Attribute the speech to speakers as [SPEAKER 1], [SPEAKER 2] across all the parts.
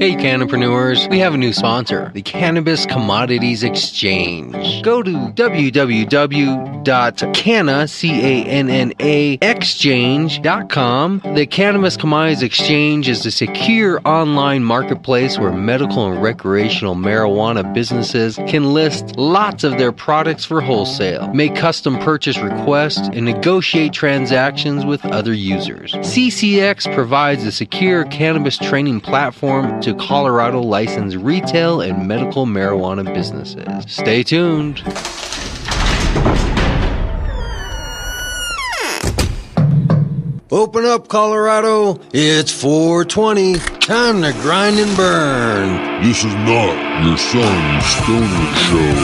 [SPEAKER 1] Hey Cannapreneurs, we have a new sponsor, the Cannabis Commodities Exchange. Go to www.exchange.com. The Cannabis Commodities Exchange is a secure online marketplace where medical and recreational marijuana businesses can list lots of their products for wholesale, make custom purchase requests, and negotiate transactions with other users. CCX provides a secure cannabis training platform to Colorado licensed retail and medical marijuana businesses. Stay tuned. Open up, Colorado. It's 420. Time to grind and burn.
[SPEAKER 2] This is not your son's stoner show.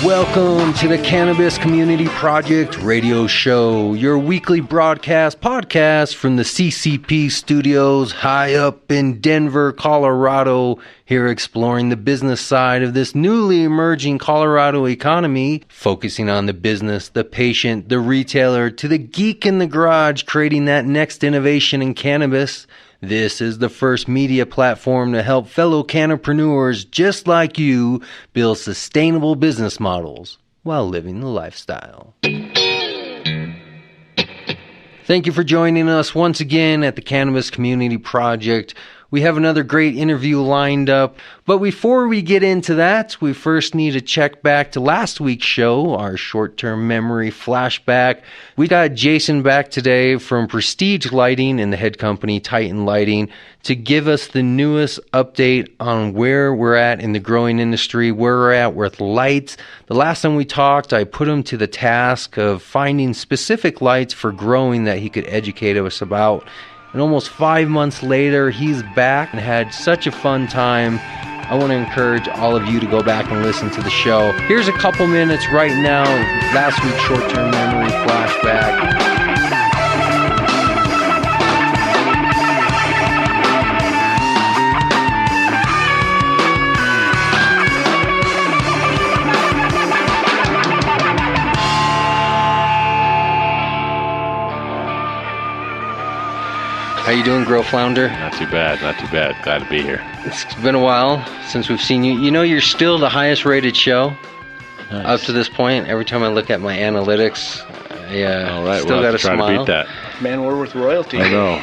[SPEAKER 1] Welcome to the Cannabis Community Project radio show, your weekly podcast from the CCP studios high up in Denver, Colorado, here exploring the business side of this newly emerging Colorado economy, focusing on the business, the patient, the retailer, to the geek in the garage, creating that next innovation in cannabis. This is the first media platform to help fellow cannapreneurs just like you build sustainable business models while living the lifestyle. Thank you for joining us once again at the Cannabis Community Project. We have another great interview lined up, but before we get into that, we first need to check back to last week's show, our short-term memory flashback. We got Jason back today from Prestige Lighting and the head company Titan Lighting to give us the newest update on where we're at in the growing industry, where we're at with lights. The last time we talked, I put him to the task of finding specific lights for growing that he could educate us about. And almost 5 months later, he's back and had such a fun time. I want to encourage all of you to go back and listen to the show. Here's a couple minutes right now of last week's short-term memory flashback. How you doing, Grow Flounder?
[SPEAKER 3] Not too bad, not too bad. Glad to be here.
[SPEAKER 1] It's been a while since we've seen you. You know, you're still the highest rated show up to this point. Every time I look at my analytics,
[SPEAKER 3] all right,
[SPEAKER 1] still got a smile.
[SPEAKER 3] To beat that.
[SPEAKER 4] Man, we're with royalty.
[SPEAKER 3] I know.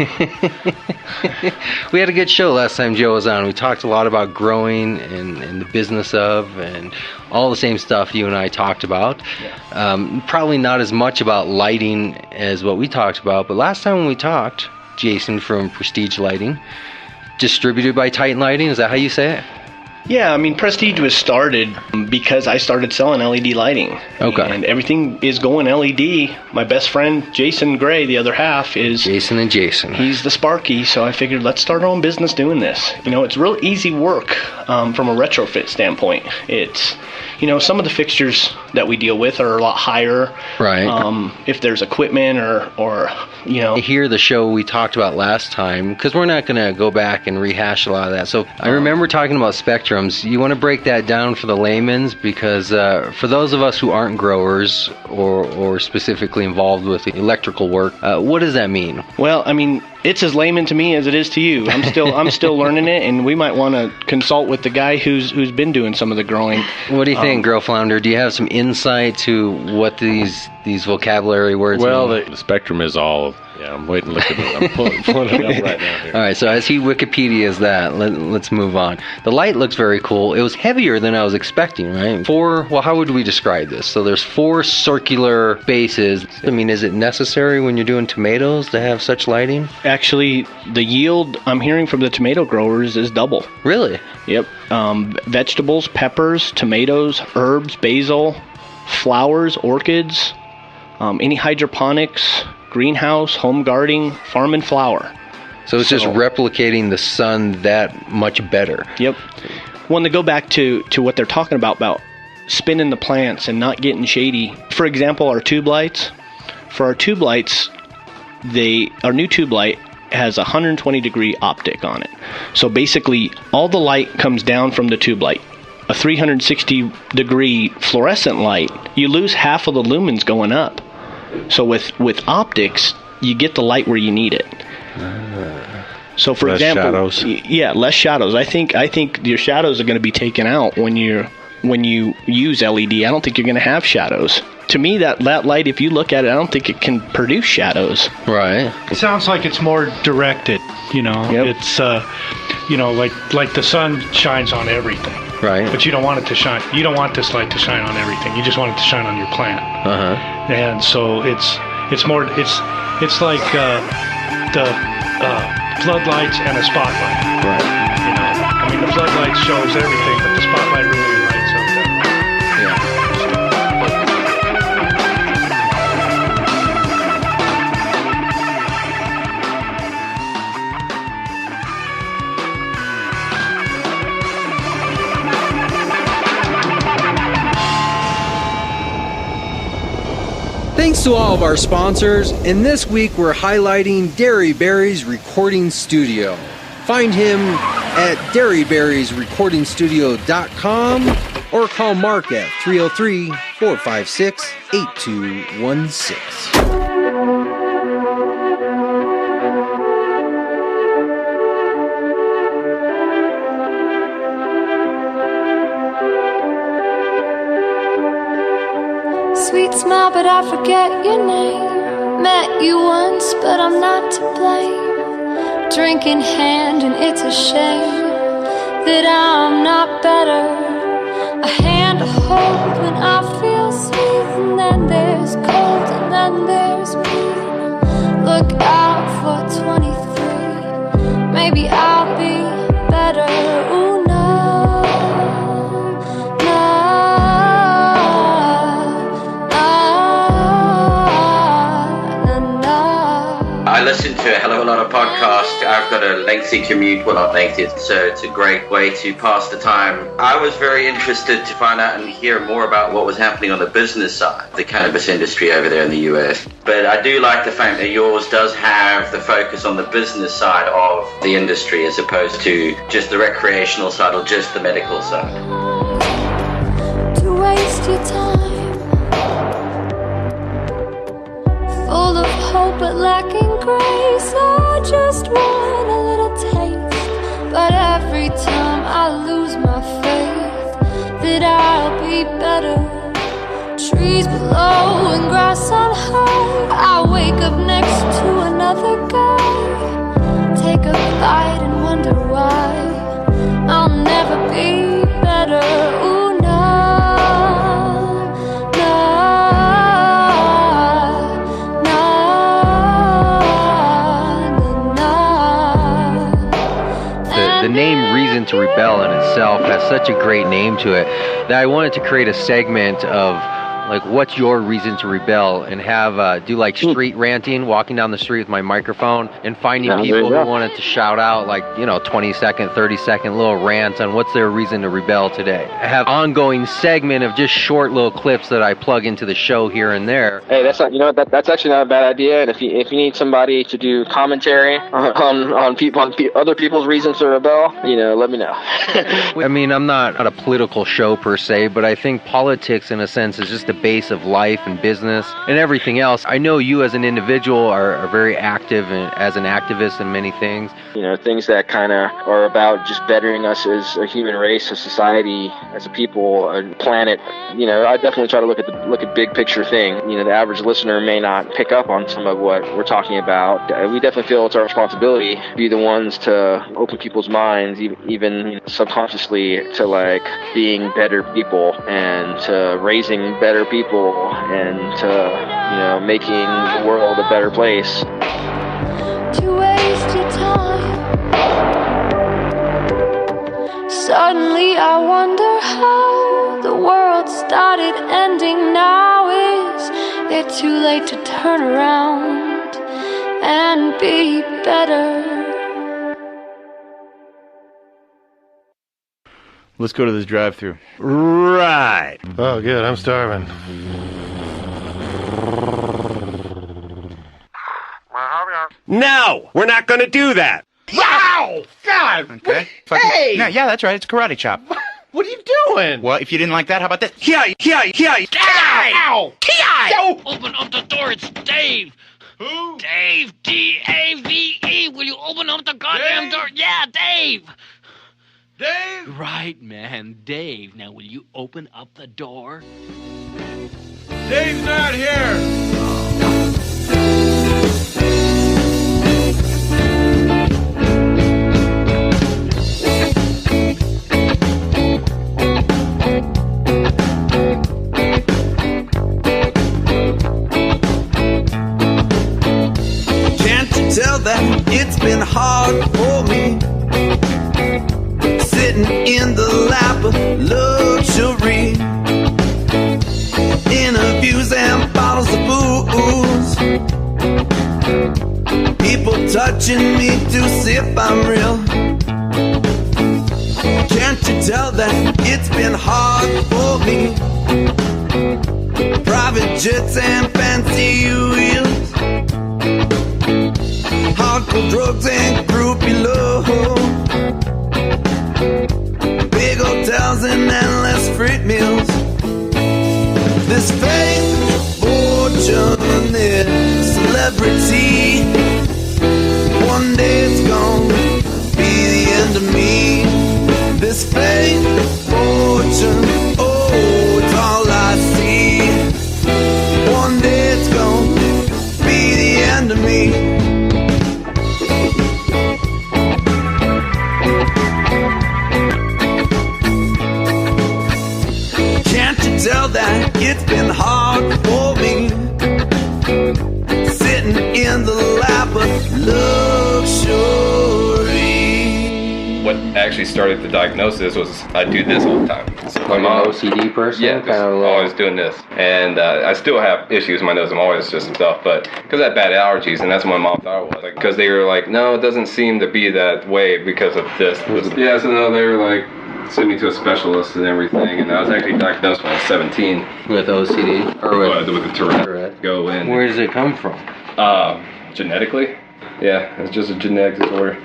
[SPEAKER 1] We had a good show last time Joe was on. We talked a lot about growing and the business of and all the same stuff you and I talked about. Yeah. Probably not as much about lighting as what we talked about, but last time when we talked, Jason from Prestige Lighting, distributed by Titan Lighting, is that how you say it?
[SPEAKER 4] Yeah, I mean, Prestige was started because I started selling LED lighting.
[SPEAKER 1] Okay.
[SPEAKER 4] And everything is going LED. My best friend, Jason Gray, the other half, is...
[SPEAKER 1] Jason and Jason.
[SPEAKER 4] He's the Sparky, so I figured let's start our own business doing this. You know, it's real easy work from a retrofit standpoint. It's... You know, some of the fixtures that we deal with are a lot higher.
[SPEAKER 1] Right.
[SPEAKER 4] If there's equipment or you know.
[SPEAKER 1] I hear the show we talked about last time, because we're not going to go back and rehash a lot of that. So I remember talking about spectrums. You want to break that down for the layman's, because for those of us who aren't growers or specifically involved with electrical work, what does that mean?
[SPEAKER 4] Well, I mean, it's as layman to me as it is to you. I'm still learning it, and we might want to consult with the guy who's been doing some of the growing.
[SPEAKER 1] What do you think, Grow Flounder? Do you have some insight to what these vocabulary words mean?
[SPEAKER 3] Well, the spectrum is all... Yeah, I'm waiting to look at it. I'm pulling it up right now here.
[SPEAKER 1] All right, so as he Wikipedia's that, let's move on. The light looks very cool. It was heavier than I was expecting, right? How would we describe this? So there's 4 circular bases. I mean, is it necessary when you're doing tomatoes to have such lighting?
[SPEAKER 4] Actually, the yield I'm hearing from the tomato growers is double.
[SPEAKER 1] Really?
[SPEAKER 4] Yep. Vegetables, peppers, tomatoes, herbs, basil, flowers, orchids, any hydroponics, greenhouse, home gardening, farm and flower.
[SPEAKER 1] So it's just replicating the sun that much better.
[SPEAKER 4] Yep. When they go back to what they're talking about spinning the plants and not getting shady. For example, our tube lights. For our tube lights, our new tube light has a 120 degree optic on it. So basically, all the light comes down from the tube light. A 360 degree fluorescent light, you lose half of the lumens going up. So with optics, you get the light where you need it. So for
[SPEAKER 3] Less
[SPEAKER 4] example,
[SPEAKER 3] shadows.
[SPEAKER 4] Yeah, less shadows. I think your shadows are going to be taken out when you use LED. I don't think you're going to have shadows. To me, that light, if you look at it, I don't think it can produce shadows.
[SPEAKER 1] Right.
[SPEAKER 5] It sounds like it's more directed, you know.
[SPEAKER 4] Yep.
[SPEAKER 5] It's like the sun shines on everything.
[SPEAKER 1] Right.
[SPEAKER 5] But you don't want it to shine. You don't want this light to shine on everything. You just want it to shine on your plant. And so it's like the floodlights and a spotlight.
[SPEAKER 1] Right.
[SPEAKER 5] You know, I mean the floodlight shows everything, but the spotlight really lights up that.
[SPEAKER 1] Thanks to all of our sponsors, and this week we're highlighting Dairy Berry's Recording Studio. Find him at dairyberriesrecordingstudio.com or call Mark at 303-456-8216.
[SPEAKER 6] Sweet smile, but I forget your name. Met you once, but I'm not to blame. Drink in hand, and it's a shame that I'm not better. A hand to hold when I feel sweet, and then there's cold, and then there's me. Look out for 23. Maybe I'll be better. Ooh, no.
[SPEAKER 7] I listen to a hell of a lot of podcasts. I've got a lengthy commute, well not lengthy, so it's a great way to pass the time. I was very interested to find out and hear more about what was happening on the business side of the cannabis industry over there in the US. But I do like the fact that yours does have the focus on the business side of the industry as opposed to just the recreational side or just the medical side.
[SPEAKER 6] To waste your time, full of hope but lacking grace. I just want a little taste, but every time I lose my faith that I'll be better. Trees below and grass on high, I wake up next to another guy. Take a bite and wonder why I'll never be better. Ooh, no.
[SPEAKER 1] The name Reason to Rebel in itself has such a great name to it that I wanted to create a segment of like, what's your reason to rebel, and have do like street ranting, walking down the street with my microphone and finding people who wanted to shout out like, 20-second, 30-second little rants on what's their reason to rebel today. I have ongoing segment of just short little clips that I plug into the show here and there.
[SPEAKER 8] Hey, that's not, that's actually not a bad idea. And if you need somebody to do commentary on other people's reasons to rebel, let me know.
[SPEAKER 1] I mean, I'm not a political show per se, but I think politics in a sense is just the base of life and business and everything else. I know you as an individual are very active and as an activist in many things.
[SPEAKER 8] Things that kind of are about just bettering us as a human race, a society, as a people, a planet. I definitely try to look at big picture thing. The average listener may not pick up on some of what we're talking about. We definitely feel it's our responsibility to be the ones to open people's minds, even subconsciously, to like being better people and to raising better people and to making the world a better place.
[SPEAKER 6] To waste your time. Suddenly I wonder how the world started ending now. Is it too late to turn around and be better?
[SPEAKER 9] Let's go to this drive-thru.
[SPEAKER 3] Right.
[SPEAKER 10] Oh, good. I'm starving. No, we're not going to do that.
[SPEAKER 11] Wow! God!
[SPEAKER 9] Okay.
[SPEAKER 11] Hey!
[SPEAKER 9] Yeah, that's right. It's a karate chop.
[SPEAKER 11] What are you doing?
[SPEAKER 9] Well, if you didn't like that, how about this?
[SPEAKER 10] Ki!
[SPEAKER 11] Ow! Ki!
[SPEAKER 12] Open up the door, it's Dave!
[SPEAKER 11] Who?
[SPEAKER 12] Dave! D-A-V-E! Will you open up the goddamn door? Yeah, Dave!
[SPEAKER 11] Dave?
[SPEAKER 12] Right, man, Dave. Now, will you open up the door?
[SPEAKER 11] Dave's not here!
[SPEAKER 13] Tell that it's been hard for me, sitting in the lap of luxury, interviews and bottles of booze, people touching me to see if I'm real. Can't you tell that it's been hard for me? Private jets and fancy wheels, hardcore drugs and groupie love, big hotels and endless free meals. This fame, fortune, this celebrity, one day it's gonna be the end of me. This fame, fortune, oh, it's all I see. One day it's gonna be the end of me. Tell that it's been hard for me, sitting in the lap of luxury.
[SPEAKER 14] What actually started the diagnosis was I do this all the time.
[SPEAKER 1] My mom, OCD person?
[SPEAKER 14] Yeah, just always doing this. And I still have issues with my nose. I'm always just stuff, but because I had bad allergies, and that's what my mom thought it was. Because they were like, no, it doesn't seem to be that way because of this. Yeah, so no, they were like, sent me to a specialist and everything, and I was actually diagnosed when I was 17.
[SPEAKER 1] With OCD? Or with
[SPEAKER 14] the Tourette. Go in.
[SPEAKER 1] Where does it come from?
[SPEAKER 14] Genetically. Yeah, it's just a genetic disorder.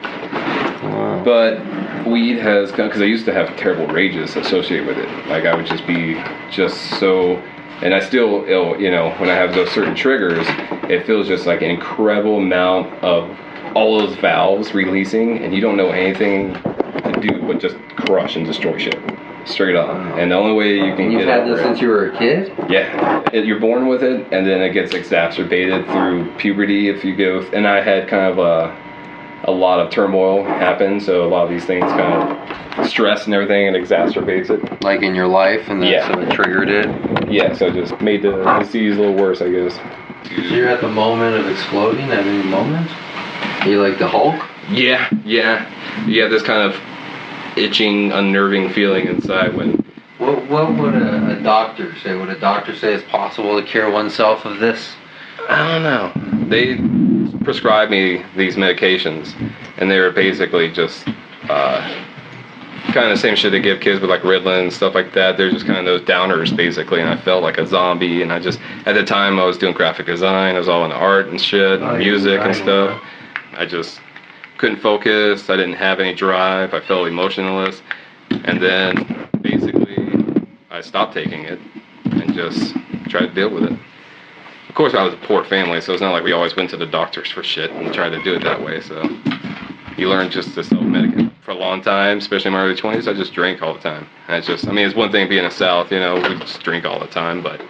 [SPEAKER 1] Wow.
[SPEAKER 14] But weed has, because I used to have terrible rages associated with it. Like I would just be so, and I still, when I have those certain triggers, it feels just like an incredible amount of all those valves releasing, and you don't know anything to do but just crush and destroy shit. Straight up. Wow. And the only way you can
[SPEAKER 1] You've had this since you were a kid?
[SPEAKER 14] Yeah. You're born with it, and then it gets exacerbated through puberty if you go, and I had kind of a lot of turmoil happen, so a lot of these things kind of stress and everything, and exacerbates it.
[SPEAKER 1] Like in your life, and then so it triggered it?
[SPEAKER 14] Yeah, so it just made the disease a little worse, I guess.
[SPEAKER 1] So you're at the moment of exploding at any moment? Are you like the Hulk?
[SPEAKER 14] Yeah. You have this kind of itching, unnerving feeling inside when...
[SPEAKER 1] What would a doctor say? Would a doctor say it's possible to cure oneself of this?
[SPEAKER 14] I don't know. They prescribed me these medications, and they were basically just kind of the same shit they give kids with like Ritalin and stuff like that. They're just kind of those downers basically, and I felt like a zombie. And I just, at the time I was doing graphic design, I was all into art and shit, music and stuff. I just couldn't focus, I didn't have any drive, I felt emotionless, and then basically I stopped taking it and just tried to deal with it. Of course I was a poor family, so it's not like we always went to the doctors for shit and tried to do it that way, so you learn just to self-medicate. For a long time, especially in my early 20s, I just drank all the time. And it's just, it's one thing being in the South, we just drink all the time, but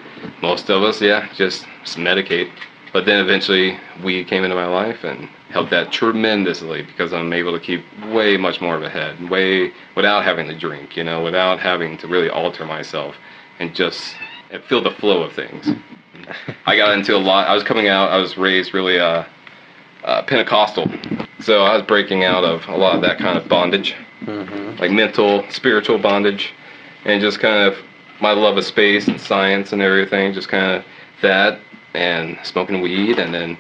[SPEAKER 14] most of us, just medicate. But then eventually weed came into my life and helped that tremendously because I'm able to keep way much more of a head, way without having to drink, without having to really alter myself and just feel the flow of things. I got into a lot. I was coming out, I was raised really Pentecostal. So I was breaking out of a lot of that kind of bondage, like mental, spiritual bondage, and just kind of my love of space and science and everything, just kind of that. And smoking weed, and then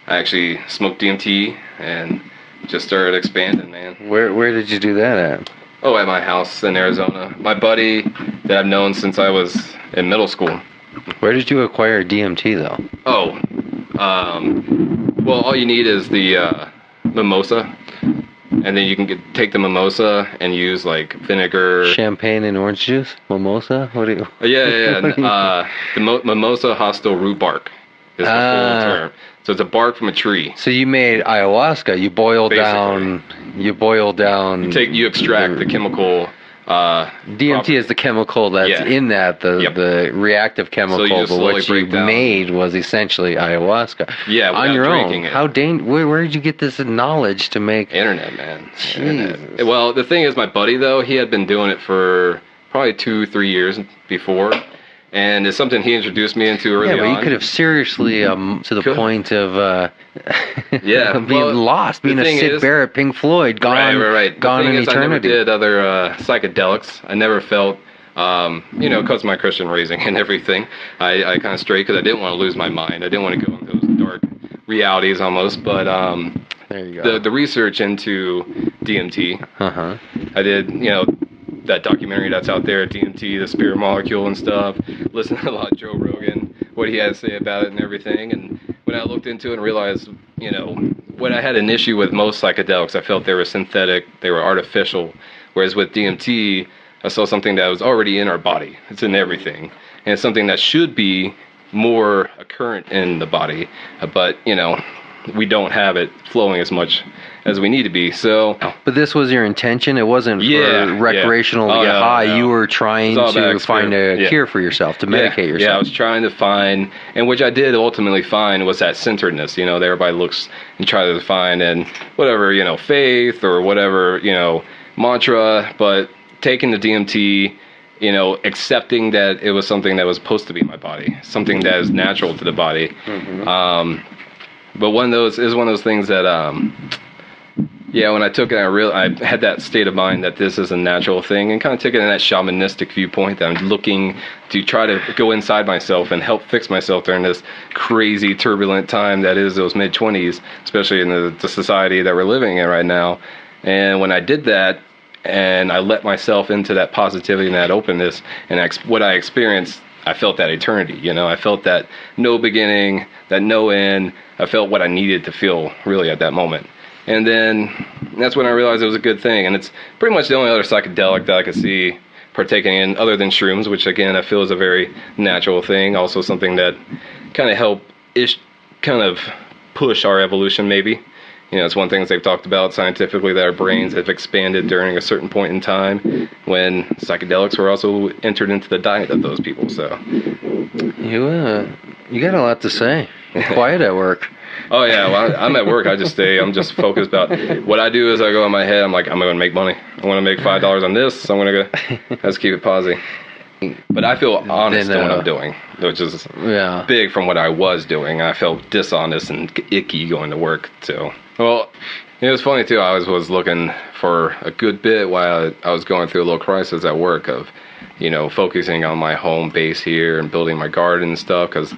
[SPEAKER 14] I actually smoked DMT and just started expanding, man.
[SPEAKER 1] Where did you do that at?
[SPEAKER 14] Oh, at my house in Arizona. My buddy that I've known since I was in middle school.
[SPEAKER 1] Where did you acquire DMT, though?
[SPEAKER 14] Oh, Well, all you need is the mimosa, and then you can take the mimosa and use like vinegar,
[SPEAKER 1] champagne, and orange juice. Mimosa. What do you?
[SPEAKER 14] Yeah. The mimosa hostel root bark is the full term. So it's a bark from a tree.
[SPEAKER 1] So you made ayahuasca. You boil down.
[SPEAKER 14] You extract the chemical.
[SPEAKER 1] DMT is the chemical that's in that, the reactive chemical,
[SPEAKER 14] so
[SPEAKER 1] but what you made was essentially ayahuasca.
[SPEAKER 14] Yeah,
[SPEAKER 1] on your own.
[SPEAKER 14] It.
[SPEAKER 1] How where did you get this knowledge to make?
[SPEAKER 14] Internet, man. Internet. Well, the thing is, my buddy though, he had been doing it for probably 2-3 years before. And it's something he introduced me into early on.
[SPEAKER 1] Yeah, but you could have seriously, to the point of being lost, being a Sid Barrett, Pink Floyd, gone,
[SPEAKER 14] right.
[SPEAKER 1] gone in eternity.
[SPEAKER 14] I never did other psychedelics. I never felt, because of my Christian raising and everything, I kind of strayed because I didn't want to lose my mind. I didn't want to go into those dark realities almost. But
[SPEAKER 1] there you go.
[SPEAKER 14] The research into DMT, I did, that documentary that's out there, DMT, the spirit molecule and stuff. Listen to a lot of Joe Rogan, what he had to say about it and everything. And when I looked into it and realized, when I had an issue with most psychedelics, I felt they were synthetic, they were artificial. Whereas with DMT, I saw something that was already in our body. It's in everything. And it's something that should be more occurrent in the body. But, we don't have it flowing as much as we need to be. So,
[SPEAKER 1] but this was your intention. It wasn't for recreational to get high. No. You were trying to find a cure for yourself, to medicate yourself.
[SPEAKER 14] Yeah, I was trying to find, and which I did ultimately find, was that centeredness. That everybody looks and tries to find in whatever faith or whatever mantra. But taking the DMT, accepting that it was something that was supposed to be in my body, something that is natural to the body. But one of those things that, when I took it, I had that state of mind that this is a natural thing, and kind of took it in that shamanistic viewpoint that I'm looking to try to go inside myself and help fix myself during this crazy, turbulent time that is those mid-20s, especially in the society that we're living in right now. And when I did that, and I let myself into that positivity and that openness, and what I experienced, I felt that eternity, I felt that no beginning, that no end. I felt what I needed to feel really at that moment. And then that's when I realized it was a good thing. And it's pretty much the only other psychedelic that I could see partaking in other than shrooms, which again, I feel is a very natural thing. Also something that kind of help push our evolution maybe. It's one thing they've talked about scientifically, that our brains have expanded during a certain point in time when psychedelics were also entered into the diet of those people. So
[SPEAKER 1] you got a lot to say. You're quiet at work.
[SPEAKER 14] Oh yeah, well, I'm at work. I'm just focused about what I do. Is I go in my head, I'm like, I'm going to make money. I want to make $5 on this. So I'm going to let's keep it positive. But I feel honest in what I'm doing, which is big from what I was doing. I felt dishonest and icky going to work too. Well, it was funny too. I was looking for a good bit while I was going through a little crisis at work of, focusing on my home base here and building my garden and stuff, because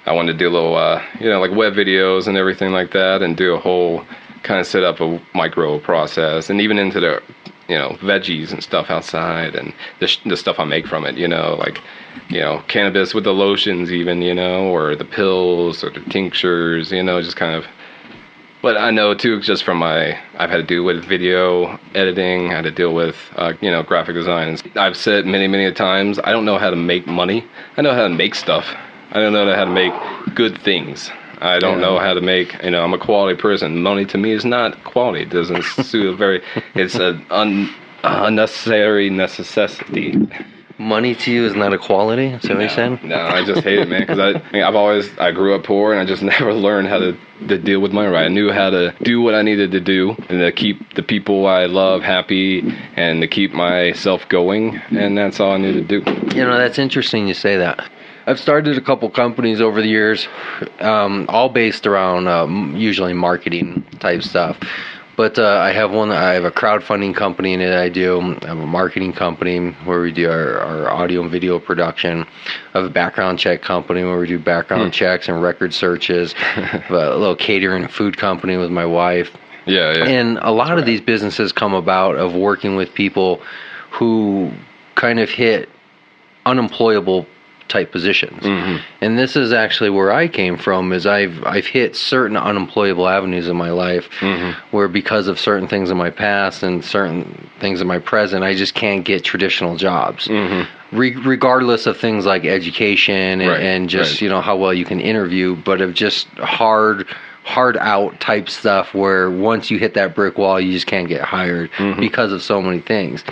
[SPEAKER 14] I wanted to do a little, like web videos and everything like that, and do a whole kind of set up a micro process, and even into the, veggies and stuff outside, and the stuff I make from it, cannabis with the lotions even, or the pills or the tinctures, just kind of. But I know too, just from I've had to do with video editing, I had to deal with, graphic design. And I've said many, many times, I don't know how to make money. I know how to make stuff. I don't know how to make good things. I don't know how to make, I'm a quality person. Money to me is not quality. It doesn't suit it's an unnecessary necessity.
[SPEAKER 1] Money to you is not a quality? Is that what you're saying?
[SPEAKER 14] No, I just hate it, man, because I grew up poor, and I just never learned how to deal with money right. I knew how to do what I needed to do, and to keep the people I love happy, and to keep myself going, and that's all I needed to do.
[SPEAKER 1] That's interesting you say that. I've started a couple companies over the years, all based around usually marketing type stuff. But I have a crowdfunding company in it I do. I have a marketing company where we do our audio and video production. I have a background check company where we do background checks and record searches. I have a little catering and food company with my wife.
[SPEAKER 14] Yeah.
[SPEAKER 1] And a lot of these businesses come about of working with people who kind of hit unemployable type positions. And this is actually where I came from, is I've hit certain unemployable avenues in my life where because of certain things in my past and certain things in my present, I just can't get traditional jobs. Regardless of things like education and just, you know, how well you can interview, but of just hard out type stuff where once you hit that brick wall, you just can't get hired because of so many things.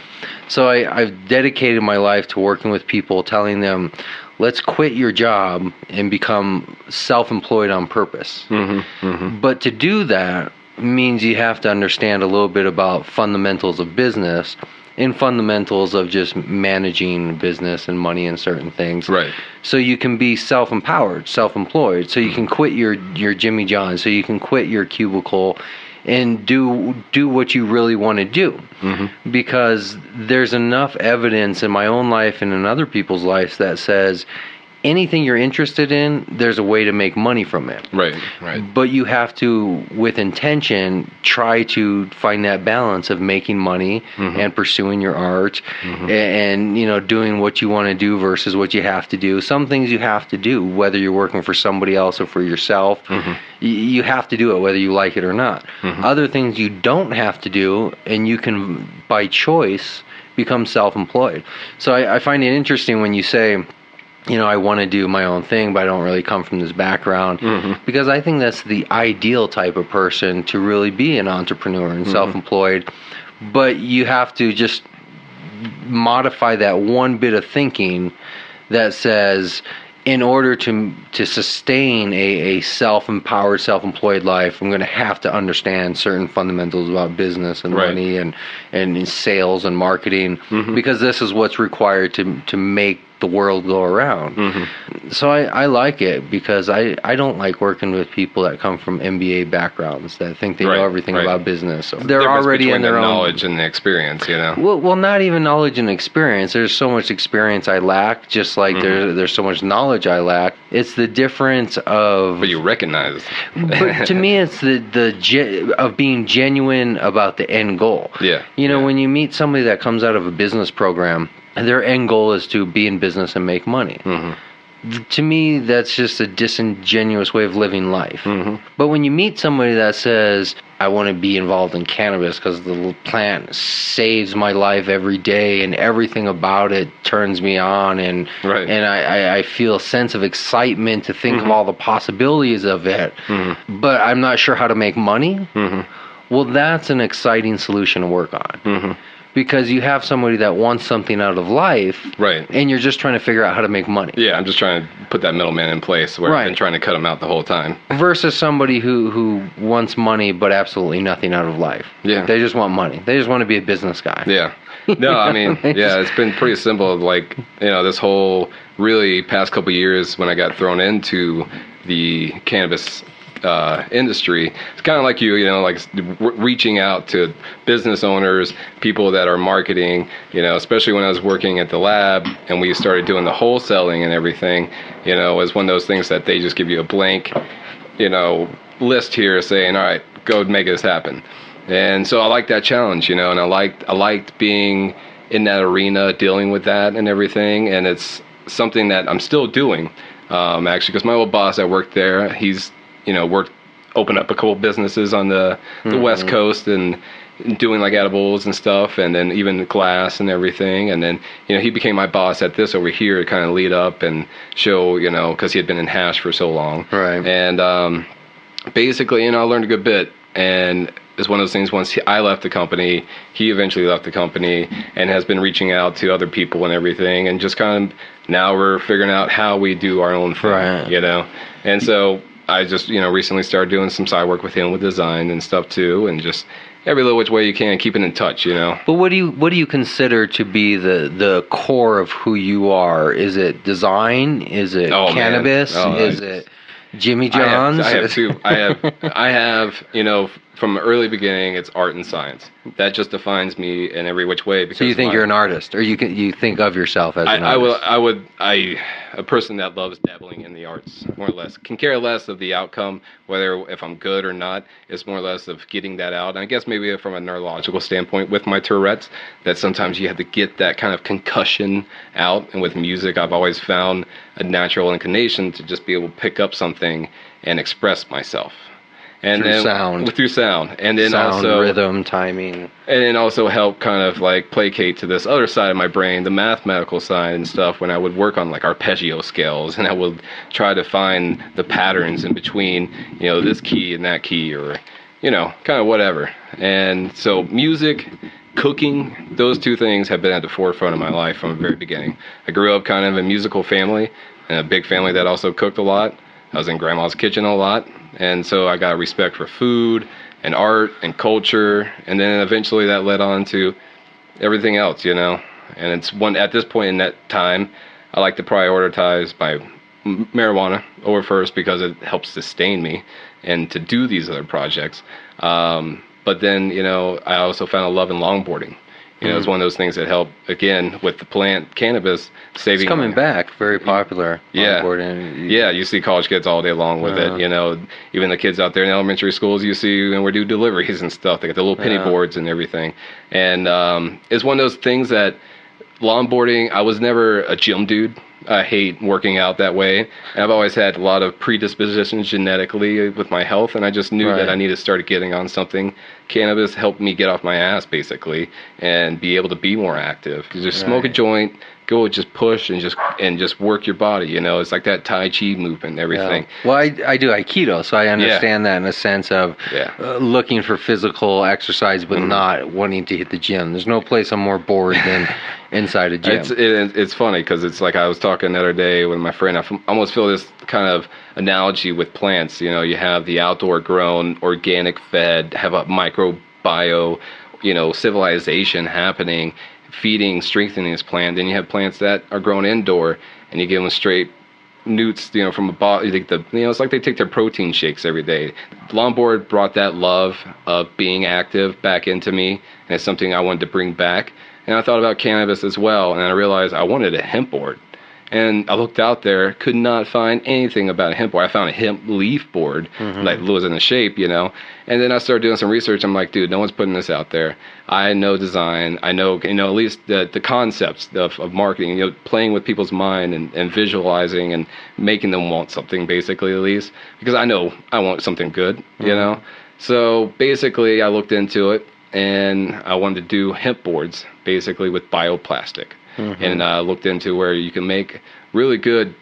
[SPEAKER 1] So I've dedicated my life to working with people, telling them, let's quit your job and become self-employed on purpose. But to do that means you have to understand a little bit about fundamentals of business and fundamentals of just managing business and money and certain things. So you can be self-empowered, self-employed. So you can quit your Jimmy John. So you can quit your cubicle and do what you really want to do. Because there's enough evidence in my own life and in other people's lives that says anything you're interested in, there's a way to make money from it. But you have to, with intention, try to find that balance of making money and pursuing your art and, you know, doing what you want to do versus what you have to do. Some things you have to do, whether you're working for somebody else or for yourself. You have to do it whether you like it or not. Other things you don't have to do, and you can, by choice, become self-employed. So I find it interesting when you say, you know, I want to do my own thing, but I don't really come from this background, because I think that's the ideal type of person to really be an entrepreneur and self-employed. But you have to just modify that one bit of thinking that says, in order to sustain a self-empowered, self-employed life, I'm going to have to understand certain fundamentals about business and money and sales and marketing, because this is what's required to make the world go around. So I like it, because I don't like working with people that come from MBA backgrounds that think they know everything about business. So they're already in their own
[SPEAKER 14] knowledge and the experience, you know.
[SPEAKER 1] Well, not even knowledge and experience. There's so much experience I lack, just like there's so much knowledge I lack. It's the difference of.
[SPEAKER 14] But you recognize.
[SPEAKER 1] But to me, it's the of being genuine about the end goal. You know, when you meet somebody that comes out of a business program, their end goal is to be in business and make money. To me, that's just a disingenuous way of living life. But when you meet somebody that says, I want to be involved in cannabis because the plant saves my life every day and everything about it turns me on, and I feel a sense of excitement to think of all the possibilities of it, but I'm not sure how to make money, well, that's an exciting solution to work on. Because you have somebody that wants something out of life, and you're just trying to figure out how to make money.
[SPEAKER 14] I'm just trying to put that middleman in place where I've been trying to cut him out the whole time.
[SPEAKER 1] Versus somebody who wants money but absolutely nothing out of life. They just want money. They just want to be a business guy.
[SPEAKER 14] No, I mean, it's been pretty simple. Like, you know, this whole really past couple of years when I got thrown into the cannabis industry, it's kind of like you know, like reaching out to business owners, people that are marketing, you know, especially when I was working at the lab and we started doing the wholesaling and everything, you know, it was one of those things that they just give you a blank, you know, list here saying, all right, go make this happen. And so I liked that challenge, you know, and I liked being in that arena, dealing with that and everything. And it's something that I'm still doing, actually, because my old boss, I worked there, he's, you know, opened up a couple businesses on the West Coast and doing like edibles and stuff, and then even glass and everything. And then, you know, he became my boss at this over here to kind of lead up and show, you know, because he had been in hash for so long. And basically, you know, I learned a good bit. And it's one of those things, once I left the company, he eventually left the company and has been reaching out to other people and everything. And just kind of now we're figuring out how we do our own thing, you know. And so I just, you know, recently started doing some side work with him with design and stuff too, and just every little which way you can, keeping in touch, you know.
[SPEAKER 1] But what do you consider to be the core of who you are? Is it design? Is it cannabis? Is it Jimmy John's?
[SPEAKER 14] I have two. I have, you know, from early beginning, it's art and science. that just defines me in every which way. Because
[SPEAKER 1] so you think you're an artist, or you think of yourself as an
[SPEAKER 14] artist? A person that loves dabbling in the arts, more or less, can care less of the outcome, whether if I'm good or not. It's more or less of getting that out. And I guess maybe from a neurological standpoint with my Tourette's, that sometimes you have to get that kind of concussion out. And with music, I've always found a natural inclination to just be able to pick up something and express myself. And
[SPEAKER 1] through
[SPEAKER 14] sound, and then
[SPEAKER 1] sound,
[SPEAKER 14] also
[SPEAKER 1] rhythm, timing,
[SPEAKER 14] and then also help kind of like placate to this other side of my brain, the mathematical side and stuff. When I would work on like arpeggio scales, and I would try to find the patterns in between, this key and that key, or kind of whatever. And so music, cooking, those two things have been at the forefront of my life from the very beginning. I grew up kind of in a musical family, and a big family that also cooked a lot. I was in grandma's kitchen a lot. And so I got respect for food and art and culture. And then eventually that led on to everything else, And it's at this point in that time, I like to prioritize my marijuana over first because it helps sustain me and to do these other projects. But then, I also found a love in longboarding. It's one of those things that help, again, with the plant cannabis, saving...
[SPEAKER 1] It's coming back, very popular.
[SPEAKER 14] Yeah, you see college kids all day long with it, Even the kids out there in elementary schools, you see, when we do deliveries and stuff, they got the little penny boards and everything. And it's one of those things that longboarding, I was never a gym dude. I hate working out that way. And I've always had a lot of predispositions genetically with my health, and I just knew that I needed to start getting on something. Cannabis helped me get off my ass, basically, and be able to be more active. Just smoke a joint, go just push and just work your body. It's like that Tai Chi movement and everything.
[SPEAKER 1] Yeah. Well, I do Aikido, so I understand that in a sense of looking for physical exercise, but not wanting to hit the gym. There's no place I'm more bored than inside a gym.
[SPEAKER 14] It's funny because it's like I was talking the other day with my friend. I almost feel this kind of analogy with plants. You have the outdoor grown, organic fed, have a microbiome, civilization happening, feeding, strengthening this plant. Then you have plants that are grown indoor, and you give them straight newts, from a bottle. It's like they take their protein shakes every day. Longboard brought that love of being active back into me, and it's something I wanted to bring back. And I thought about cannabis as well, and I realized I wanted a hemp board. And I looked out there, could not find anything about a hemp board. I found a hemp leaf board that was in the shape, And then I started doing some research. I'm like, dude, no one's putting this out there. I know design. I know, at least the concepts of marketing, playing with people's mind and visualizing and making them want something, basically, at least. Because I know I want something good, So basically, I looked into it, and I wanted to do hemp boards, basically, with bioplastic. And looked into where you can make really good,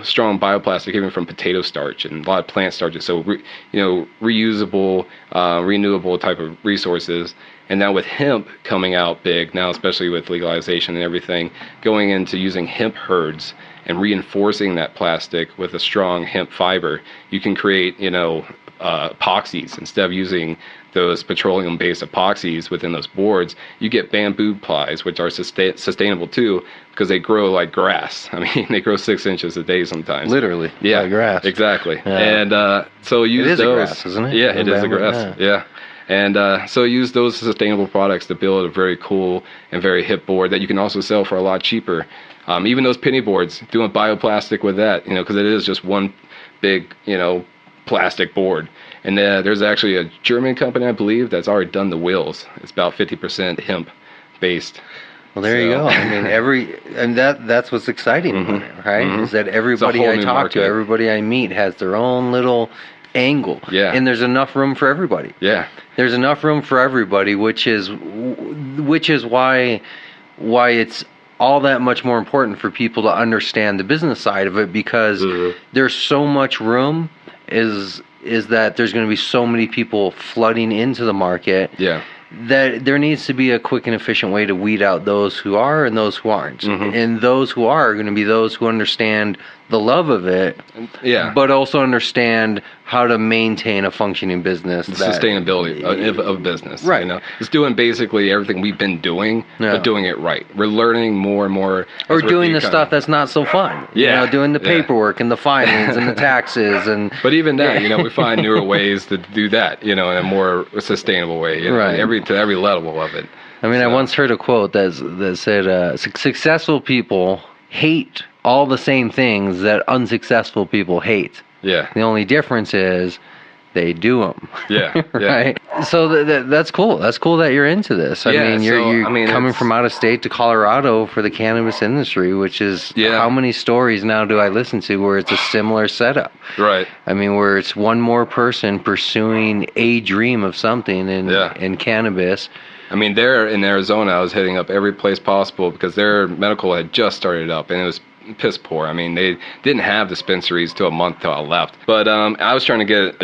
[SPEAKER 14] strong bioplastic even from potato starch and a lot of plant starches. So, reusable, renewable type of resources. And now with hemp coming out big now, especially with legalization and everything, going into using hemp herds and reinforcing that plastic with a strong hemp fiber, you can create, epoxies instead of using those petroleum-based epoxies within those boards. You get bamboo plies, which are sustainable too, because they grow like grass. I mean, they grow 6 inches a day sometimes.
[SPEAKER 1] Literally,
[SPEAKER 14] like
[SPEAKER 1] grass.
[SPEAKER 14] Exactly. Yeah. And so use those. It is a grass, isn't it? Yeah, it is a grass. Yeah. And so use those sustainable products to build a very cool and very hip board that you can also sell for a lot cheaper. Even those penny boards, doing bioplastic with that, because it is just one big, plastic board. And there's actually a German company, I believe, that's already done the wheels. It's about 50% hemp based.
[SPEAKER 1] Well, there you go. I mean, that's what's exciting about it, right? Is that everybody I talk to, everybody I meet has their own little angle. Yeah. And there's enough room for everybody.
[SPEAKER 14] Yeah.
[SPEAKER 1] There's enough room for everybody, which is why it's all that much more important for people to understand the business side of it, because there's so much room is that there's going to be so many people flooding into the market that there needs to be a quick and efficient way to weed out those who are and those who aren't. And those who are going to be those who understand the love of it,
[SPEAKER 14] yeah,
[SPEAKER 1] but also understand how to maintain a functioning business.
[SPEAKER 14] Sustainability of business.
[SPEAKER 1] Right.
[SPEAKER 14] You know? It's doing basically everything we've been doing, but doing it right. We're learning more and more.
[SPEAKER 1] Or doing the stuff that's not so fun.
[SPEAKER 14] Yeah.
[SPEAKER 1] You know, doing the paperwork and the filings and the taxes.
[SPEAKER 14] But even that, you know, we find newer ways to do that, you know, in a more sustainable way. You know,
[SPEAKER 1] Right.
[SPEAKER 14] To every level of it.
[SPEAKER 1] I mean, I once heard a quote that said, successful people hate all the same things that unsuccessful people hate.
[SPEAKER 14] Yeah.
[SPEAKER 1] The only difference is they do them.
[SPEAKER 14] Yeah.
[SPEAKER 1] Right. So that's cool. That's cool that you're into this. I mean, you're coming from out of state to Colorado for the cannabis industry, which is how many stories now do I listen to where it's a similar setup?
[SPEAKER 14] Right.
[SPEAKER 1] I mean, where it's one more person pursuing a dream of something in cannabis.
[SPEAKER 14] I mean, there in Arizona, I was hitting up every place possible because their medical had just started up, and it was piss poor. I mean, they didn't have dispensaries till a month till I left. But I was trying to get,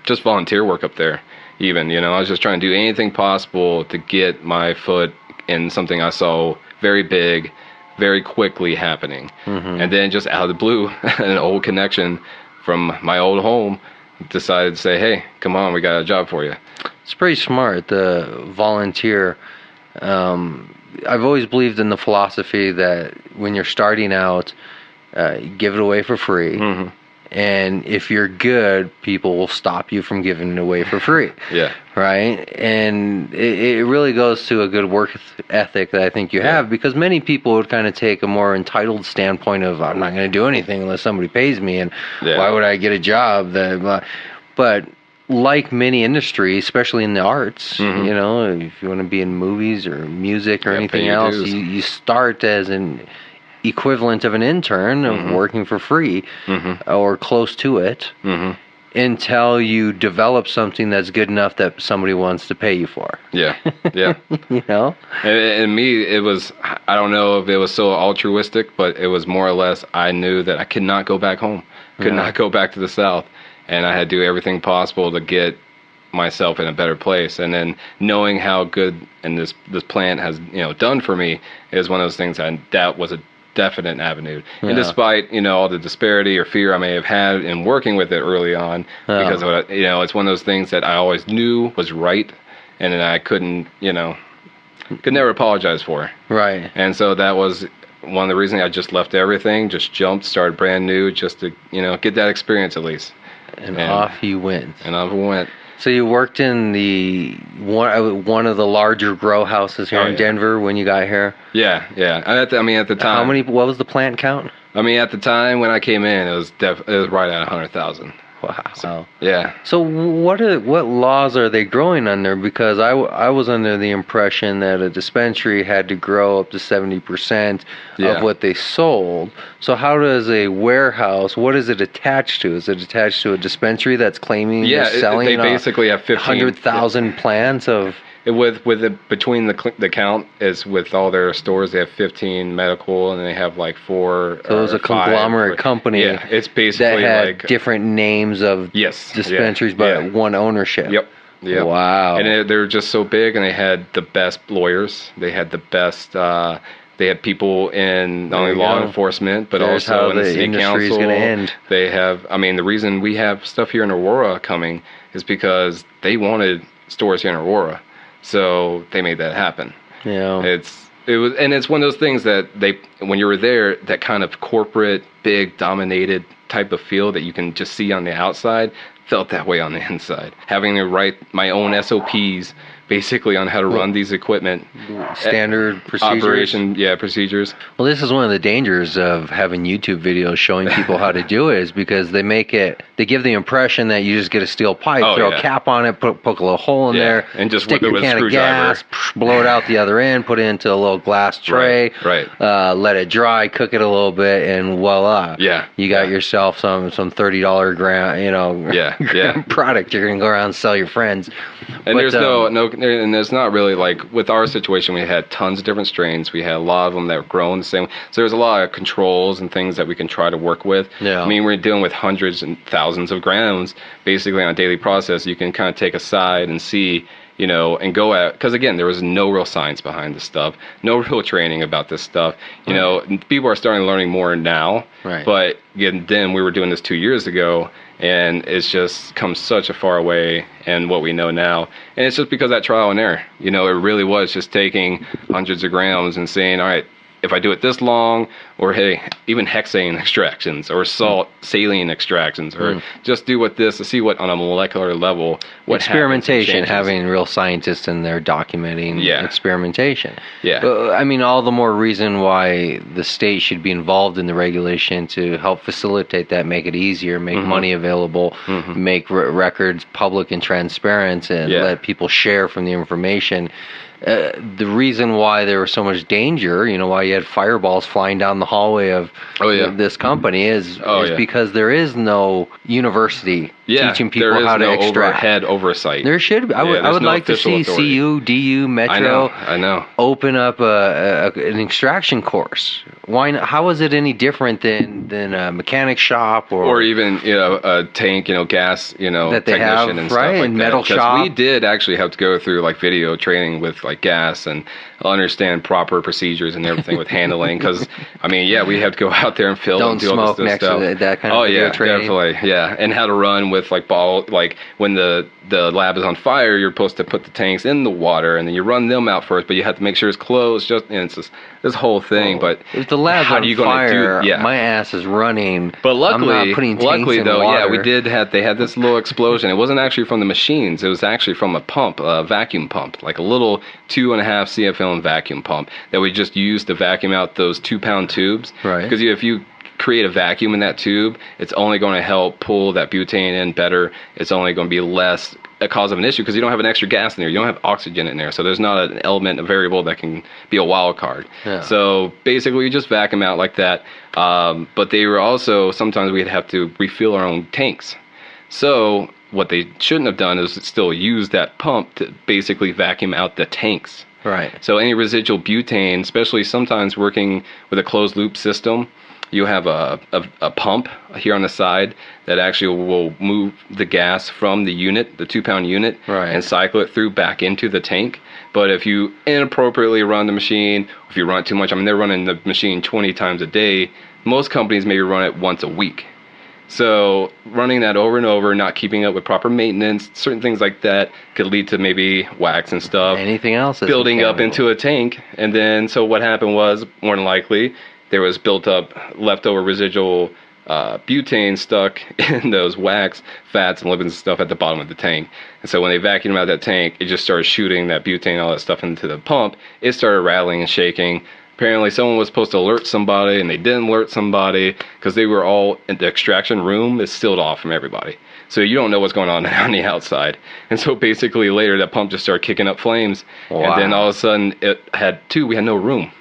[SPEAKER 14] just volunteer work up there. Even, I was just trying to do anything possible to get my foot in something I saw very big, very quickly happening. Mm-hmm. And then just out of the blue, an old connection from my old home decided to say, hey, come on, we got a job for you.
[SPEAKER 1] It's pretty smart, the volunteer. I've always believed in the philosophy that when you're starting out, give it away for free. Mm-hmm. And if you're good, people will stop you from giving it away for free.
[SPEAKER 14] Yeah.
[SPEAKER 1] Right? And it really goes to a good work ethic that I think you have, because many people would kind of take a more entitled standpoint of, I'm not going to do anything unless somebody pays me, and why would I get a job? But like many industries, especially in the arts, if you want to be in movies or music or anything else, you start as an equivalent of an intern of working for free or close to it until you develop something that's good enough that somebody wants to pay you for.
[SPEAKER 14] Yeah.
[SPEAKER 1] And
[SPEAKER 14] me, it was, I don't know if it was so altruistic, but it was more or less, I knew that I could not go back home, could not go back to the South. And I had to do everything possible to get myself in a better place. And then knowing how good and this plant has done for me is one of those things that was a definite avenue. Yeah. And despite all the disparity or fear I may have had in working with it early on, because it's one of those things that I always knew was right, and then I couldn't could never apologize for.
[SPEAKER 1] Right.
[SPEAKER 14] And so that was one of the reasons I just left everything, just jumped, started brand new, just to get that experience at least.
[SPEAKER 1] And off you went.
[SPEAKER 14] And off we went.
[SPEAKER 1] So you worked in the one of the larger grow houses here in Denver when you got here?
[SPEAKER 14] Yeah. At the time.
[SPEAKER 1] What was the plant count?
[SPEAKER 14] I mean, at the time when I came in, it was right at 100,000.
[SPEAKER 1] Wow.
[SPEAKER 14] So, yeah.
[SPEAKER 1] So what laws are they growing under? Because I was under the impression that a dispensary had to grow up to 70% of what they sold. So how does a warehouse, what is it attached to? Is it attached to a dispensary that's claiming they're selling
[SPEAKER 14] they basically have
[SPEAKER 1] 100,000 plants of...
[SPEAKER 14] Between the count is with all their stores, they have 15 medical, and they have like 4.
[SPEAKER 1] So it was a conglomerate company.
[SPEAKER 14] Yeah, it's basically
[SPEAKER 1] that had
[SPEAKER 14] like
[SPEAKER 1] different names of dispensaries, but one ownership.
[SPEAKER 14] Yep.
[SPEAKER 1] Wow.
[SPEAKER 14] And they're just so big, and they had the best lawyers. They had the best. They had people in not only law enforcement, but also in the city council.
[SPEAKER 1] Gonna end.
[SPEAKER 14] They have. I mean, the reason we have stuff here in Aurora coming is because they wanted stores here in Aurora. So they made that happen.
[SPEAKER 1] Yeah.
[SPEAKER 14] It's one of those things that when you were there, that kind of corporate, big, dominated type of feel that you can just see on the outside felt that way on the inside. Having to write my own SOPs basically on how to run these equipment.
[SPEAKER 1] Standard procedures.
[SPEAKER 14] Operation, procedures.
[SPEAKER 1] Well, this is one of the dangers of having YouTube videos showing people how to do it, is because they give the impression that you just get a steel pipe, throw a cap on it, poke a little hole in there,
[SPEAKER 14] and just
[SPEAKER 1] stick
[SPEAKER 14] whip it
[SPEAKER 1] a
[SPEAKER 14] with
[SPEAKER 1] can
[SPEAKER 14] a
[SPEAKER 1] of gas, blow it out the other end, put it into a little glass tray, let it dry, cook it a little bit, and voila.
[SPEAKER 14] Yeah.
[SPEAKER 1] You got yourself some $30 gram, product you're going to go around and sell your friends.
[SPEAKER 14] And there's and there's not really, like, with our situation, we had tons of different strains. We had a lot of them that were grown the same. So there's a lot of controls and things that we can try to work with.
[SPEAKER 1] Yeah.
[SPEAKER 14] I mean, we're dealing with hundreds and thousands of grams basically on a daily process. You can kind of take a side and see, and go at, because again, there was no real science behind this stuff, no real training about this stuff. People are starting learning more now,
[SPEAKER 1] right.
[SPEAKER 14] But again, then we were doing this 2 years ago, and it's just come such a far away in what we know now. And it's just because of that trial and error. It really was just taking hundreds of grams and saying, all right, if I do it this long, or hey, even hexane extractions, or saline extractions, or just do what this to see what on a molecular level what
[SPEAKER 1] experimentation, having real scientists in there documenting experimentation.
[SPEAKER 14] Yeah.
[SPEAKER 1] All the more reason why the state should be involved in the regulation to help facilitate that, make it easier, make money available, make records public and transparent, and let people share from the information. The reason why there was so much danger, why you had fireballs flying down the hallway of this company is because there is no university teaching people how to extract.
[SPEAKER 14] Overhead oversight.
[SPEAKER 1] There should be. I would like to see authority. CU, DU, Metro
[SPEAKER 14] I know.
[SPEAKER 1] open up an extraction course. Why not? How is it any different than a mechanic shop or
[SPEAKER 14] even a tank, gas,
[SPEAKER 1] that they
[SPEAKER 14] technician
[SPEAKER 1] have,
[SPEAKER 14] and
[SPEAKER 1] right?
[SPEAKER 14] stuff like
[SPEAKER 1] And
[SPEAKER 14] that.
[SPEAKER 1] metal shop.
[SPEAKER 14] We did actually have to go through video training with gas and understand proper procedures and everything with handling, because we have to go out there and fill
[SPEAKER 1] Don't
[SPEAKER 14] and do
[SPEAKER 1] smoke
[SPEAKER 14] all this
[SPEAKER 1] next
[SPEAKER 14] stuff.
[SPEAKER 1] to that kind of training.
[SPEAKER 14] Definitely, and how to run with when the lab is on fire, you're supposed to put the tanks in the water and then you run them out first, but you have to make sure it's closed. It's just this whole thing. But
[SPEAKER 1] if the lab's on fire, my ass is running.
[SPEAKER 14] But luckily,
[SPEAKER 1] I'm not putting tanks in
[SPEAKER 14] though,
[SPEAKER 1] water.
[SPEAKER 14] they had this little explosion. It wasn't actually from the machines. It was actually from a pump, a vacuum pump, like a little 2.5 CFL vacuum pump that we just used to vacuum out those 2-pound tubes.
[SPEAKER 1] Right.
[SPEAKER 14] Because if you create a vacuum in that tube, it's only going to help pull that butane in better. It's only going to be less a cause of an issue because you don't have an extra gas in there. You don't have oxygen in there. So there's not an element, a variable that can be a wild card.
[SPEAKER 1] Yeah.
[SPEAKER 14] So basically we just vacuum out like that. But they were also, sometimes we'd have to refill our own tanks. So what they shouldn't have done is still use that pump to basically vacuum out the tanks.
[SPEAKER 1] Right.
[SPEAKER 14] So any residual butane, especially sometimes working with a closed loop system, you have a pump here on the side that actually will move the gas from the unit, the 2-pound unit, and cycle it through back into the tank. But if you inappropriately run the machine, if you run it too much, they're running the machine 20 times a day. Most companies maybe run it once a week. So running that over and over, not keeping up with proper maintenance, certain things like that could lead to maybe wax and stuff.
[SPEAKER 1] Anything else
[SPEAKER 14] building up into a tank. And then, so what happened was, more than likely, there was built up leftover residual butane stuck in those wax, fats, and lipids and stuff at the bottom of the tank. And so when they vacuumed out that tank, it just started shooting that butane, all that stuff into the pump. It started rattling and shaking. Apparently someone was supposed to alert somebody, and they didn't alert somebody because they were all in the extraction room is sealed off from everybody. So you don't know what's going on the outside. And so basically later that pump just started kicking up flames.
[SPEAKER 1] Wow.
[SPEAKER 14] And then all of a sudden we had no room.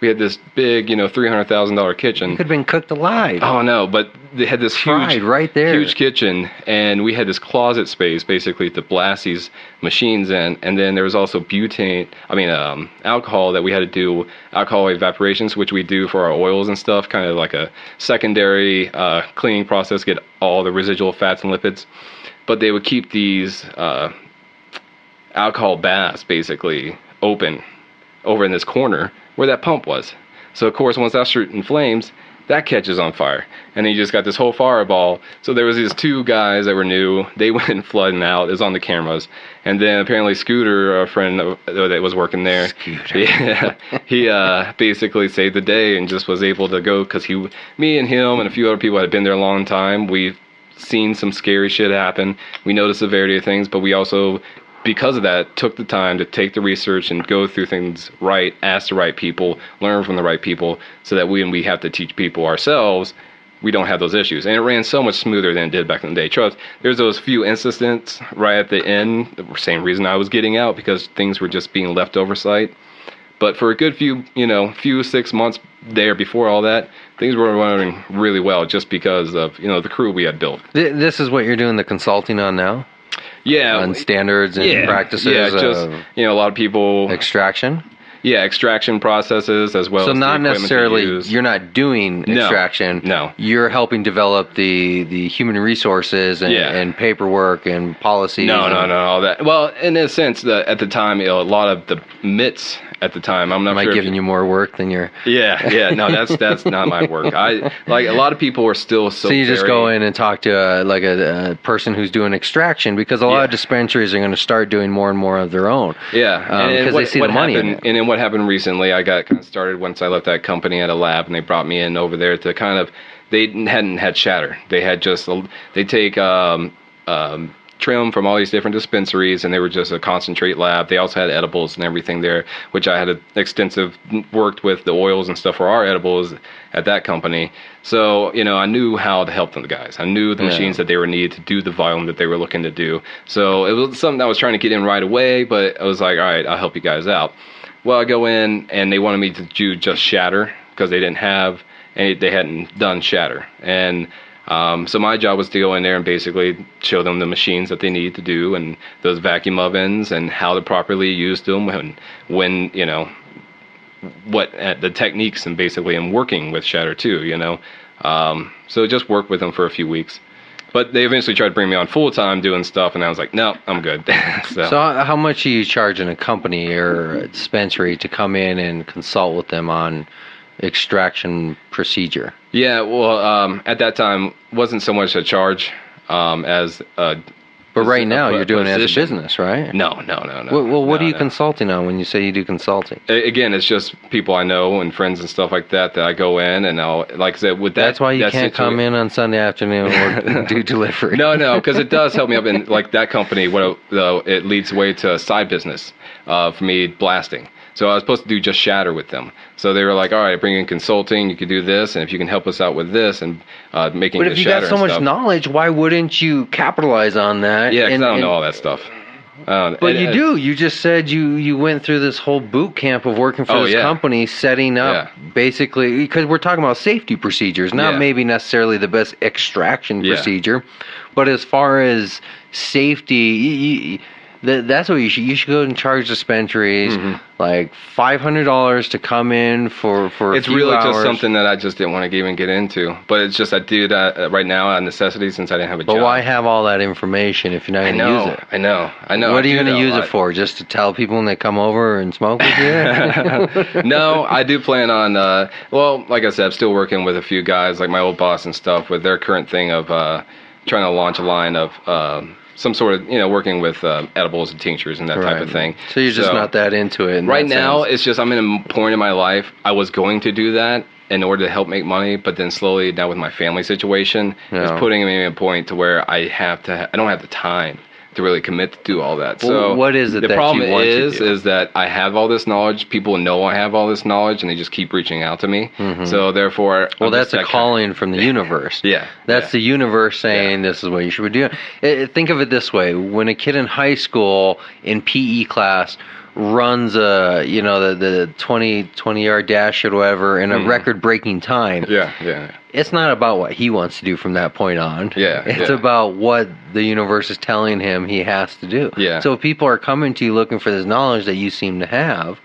[SPEAKER 14] We had this big, $300,000 kitchen.
[SPEAKER 1] You could have been cooked alive.
[SPEAKER 14] Oh no, but they had this huge kitchen, and we had this closet space basically to blast these machines in. And then there was also alcohol that we had to do, alcohol evaporations, which we do for our oils and stuff, kind of like a secondary cleaning process, get all the residual fats and lipids. But they would keep these alcohol baths basically open over in this corner where that pump was. So of course, once that's shooting flames, that catches on fire. And then you just got this whole fireball. So there was these two guys that were new. They went flooding out. It was on the cameras. And then apparently Scooter, a friend that was working there, he basically saved the day and just was able to go because me and him and a few other people had been there a long time. We've seen some scary shit happen. We know the severity of things, but we also, because of that, took the time to take the research and go through things right, ask the right people, learn from the right people, so that when we have to teach people ourselves, we don't have those issues. And it ran so much smoother than it did back in the day. Trust, there's those few incidents right at the end, the same reason I was getting out, because things were just being left oversight. But for a good few 6 months there before all that, things were running really well just because of, the crew we had built.
[SPEAKER 1] This is what you're doing the consulting on now?
[SPEAKER 14] Yeah.
[SPEAKER 1] On standards and practices.
[SPEAKER 14] Yeah, just, a lot of people.
[SPEAKER 1] Extraction?
[SPEAKER 14] Yeah, extraction processes as well.
[SPEAKER 1] So
[SPEAKER 14] as
[SPEAKER 1] not
[SPEAKER 14] the equipment
[SPEAKER 1] necessarily
[SPEAKER 14] to use.
[SPEAKER 1] you're not doing extraction.
[SPEAKER 14] No.
[SPEAKER 1] You're helping develop the human resources and paperwork and policies.
[SPEAKER 14] No, all that. Well, in a sense, at the time, a lot of the MITs at the time. I'm not
[SPEAKER 1] Am
[SPEAKER 14] sure.
[SPEAKER 1] I giving you more work than you're?
[SPEAKER 14] Yeah. No, that's not my work. I like a lot of people are still so.
[SPEAKER 1] You just go in and talk to a person who's doing extraction, because a lot of dispensaries are going to start doing more and more of their own.
[SPEAKER 14] Yeah,
[SPEAKER 1] because they see the money in it.
[SPEAKER 14] And then what happened recently, I got kind of started once I left that company at a lab, and they brought me in over there to kind of. They hadn't had shatter. They had just they take trim from all these different dispensaries, and they were just a concentrate lab. They also had edibles and everything there, which I had worked with the oils and stuff for our edibles at that company. So, I knew how to help them, the guys. I knew the machines that they were needed to do the volume that they were looking to do. So it was something I was trying to get in right away, but I was like, all right, I'll help you guys out. Well, I go in, and they wanted me to do just shatter, because they hadn't done shatter. And so my job was to go in there and basically show them the machines that they need to do, and those vacuum ovens, and how to properly use them, when what the techniques, and basically in working with shatter too, so just work with them for a few weeks. But they eventually tried to bring me on full time doing stuff, and I was like, no, I'm good. So
[SPEAKER 1] how much are you charging a company or a dispensary to come in and consult with them on extraction procedure?
[SPEAKER 14] Yeah, well, at that time, wasn't so much a charge as a.
[SPEAKER 1] But right now, you're doing it as a business, right?
[SPEAKER 14] No.
[SPEAKER 1] Well, what are you consulting on when you say you do consulting?
[SPEAKER 14] Again, it's just people I know and friends and stuff like that I go in, and I'll, like I said, with that.
[SPEAKER 1] That's why you can't come in on Sunday afternoon or do delivery.
[SPEAKER 14] No, because it does help me up in, like, that company, it leads the way to a side business for me blasting. So I was supposed to do just shatter with them. So they were like, all right, bring in consulting, you could do this, and if you can help us out with this, and making the shatter. But if you got so much
[SPEAKER 1] knowledge, why wouldn't you capitalize on that?
[SPEAKER 14] Yeah, because I don't know all that stuff.
[SPEAKER 1] But you do. You just said you went through this whole boot camp of working for this company, setting up basically, because we're talking about safety procedures, not maybe necessarily the best extraction procedure, but as far as safety, that's what you should go and charge dispensaries like $500 to come in for
[SPEAKER 14] it's
[SPEAKER 1] a few
[SPEAKER 14] really
[SPEAKER 1] hours.
[SPEAKER 14] Just something that I just didn't want to even get into, but it's just I do that right now out of necessity since I didn't have a job.
[SPEAKER 1] But why have all that information if you're not going to use it?
[SPEAKER 14] I know.
[SPEAKER 1] What are you going to use it for? Just to tell people when they come over and smoke with you?
[SPEAKER 14] No, I do plan on. Well, like I said, I'm still working with a few guys, like my old boss and stuff, with their current thing of trying to launch a line of. Some sort of, working with edibles and tinctures and that type of thing.
[SPEAKER 1] So you're just not that into it.
[SPEAKER 14] Right now, it's just I'm in a point in my life. I was going to do that in order to help make money, but then slowly now with my family situation, it's putting me in a point to where I don't have the time to really commit to do all that.
[SPEAKER 1] Well, what is it
[SPEAKER 14] the
[SPEAKER 1] that
[SPEAKER 14] problem
[SPEAKER 1] you want to do?
[SPEAKER 14] is that I have all this knowledge. People know I have all this knowledge, and they just keep reaching out to me. So therefore,
[SPEAKER 1] that's a calling from the universe. That's the universe saying this is what you should be doing. Think of it this way: when a kid in high school in PE class runs the 20-yard dash or whatever in a record-breaking time. It's not about what he wants to do from that point on. It's about what the universe is telling him he has to do. So if people are coming to you looking for this knowledge that you seem to have,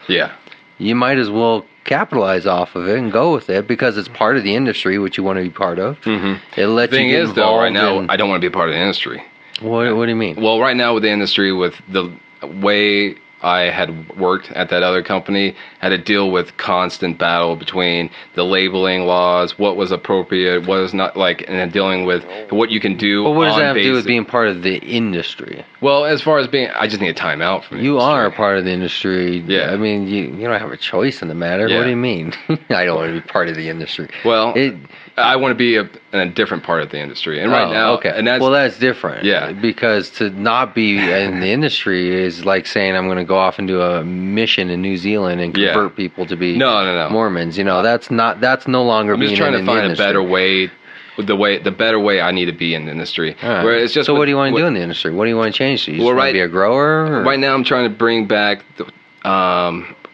[SPEAKER 1] you might as well capitalize off of it and go with it because it's part of the industry which you want to be part of. It lets you get involved.
[SPEAKER 14] Though, right now, I don't want to be a part of the industry.
[SPEAKER 1] What do you mean?
[SPEAKER 14] Well, right now with the industry, with the way I had worked at that other company, had to deal with constant battle between the labeling laws, what was appropriate, what was not, and then dealing with what you can do.
[SPEAKER 1] Well, what does that have to do with being part of the industry?
[SPEAKER 14] Well, as far as I just need a time out from it.
[SPEAKER 1] You are a part of the industry. I mean, you don't have a choice in the matter. What do you mean? I don't want to be part of the industry.
[SPEAKER 14] Well, I want to be in a different part of the industry. And right now,
[SPEAKER 1] and that's different. Because to not be in the industry is like saying I'm going to go off and do a mission in New Zealand and convert people to be Mormons. That's no longer being in the industry. I'm just trying to find a better way. The better way I need to be in the industry. Where it's just what do you want to do in the industry? What do you want to change to? You just want to be a grower? Or?
[SPEAKER 14] Right now, I'm trying to bring back